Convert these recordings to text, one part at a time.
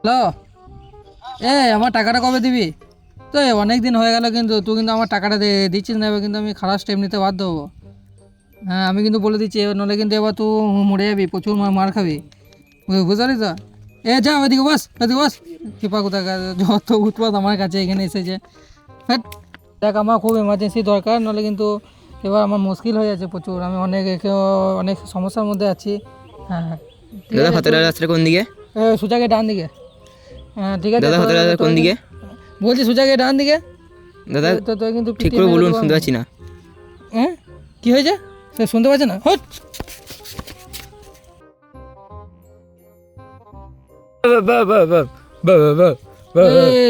Hello, আমার টাকাটা কবে দিবি? তো অনেক দিন হয়ে গেল, কিন্তু তুই কিন্তু আমার টাকাটা দিচ্ছিস না। এবার কিন্তু আমি খারাপ স্টেপ নিতে বাধ্য হবো। হ্যাঁ, আমি কিন্তু বলে দিচ্ছি, এবার নলে কিন্তু এবার তুই মরে যাবি, প্রচুর মার খাবি। বুঝতে পারি তো। যা ওইদিকে বস, ওইদিকে বস। কৃপা কোথা যত উৎপাত আমার কাছে এখানে এসেছে। হ্যাঁ, দেখ আমার খুব এমার্জেন্সি দরকার, নলে কিন্তু এবার আমার মুশকিল হয়ে যাচ্ছে প্রচুর। আমি অনেক সমস্যার মধ্যে আছি। হ্যাঁ হ্যাঁ, ঠিক দাদা আছে। হোটেলের রাস্তাটা কোন দিকে? সোজাকে ডান দিকে। হ্যাঁ ঠিক আছে, দাদা হোটেলের রাস্তা কোন দিকে? বলছি সোজাকে ডান দিকে। দাদা তো তুই কিন্তু ঠিক পিটিয়ে করে মেরে বলুন, দেবো শুনতে আমি। পাচ্ছি না। হ্যাঁ, কী হয়েছে? সে শুনতে পাচ্ছে না? হট।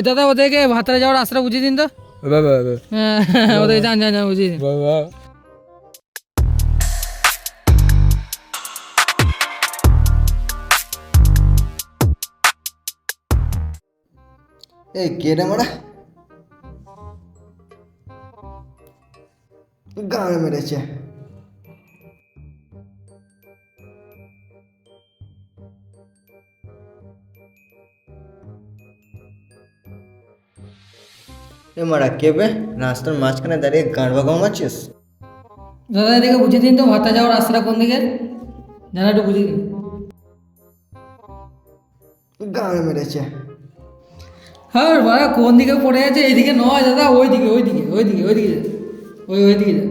দাদা ওদেরকে ভাতারে যাওয়ার রাস্তা বুঝিয়ে দিন তো। হ্যাঁ, ওদের যান যান যান বুঝিয়ে দিন। এই কে রে মারা গাঁড়ে মেরেছে। এ মারা কে বে? রাস্তার মাঝখানে দাঁড়িয়ে গাঁড় বাগাও মারছিস? দাদা এদিকে বুঝিয়ে দিন তো, ভাতা যাওয়ার রাস্তাটা কোন দিকে, জানা একটু বুঝিয়ে দিন। গাঁড়ে মেরেছে। হ্যাঁ বাবা, কোন দিকে পড়ে আছে? এইদিকে নয় দাদা, ওইদিকে ওইদিকে ওইদিকে ওইদিকে যা। ওইদিকে যা।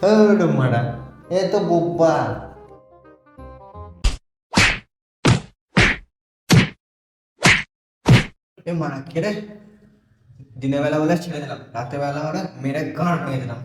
হ্যাঁ মারা, এ তো বোব্বা। এ মারা কে রে? দিনের বেলা বলে ছেড়ে দিলাম, রাতের বেলা মারা মেরে গাঁড় ভেঙে দিলাম।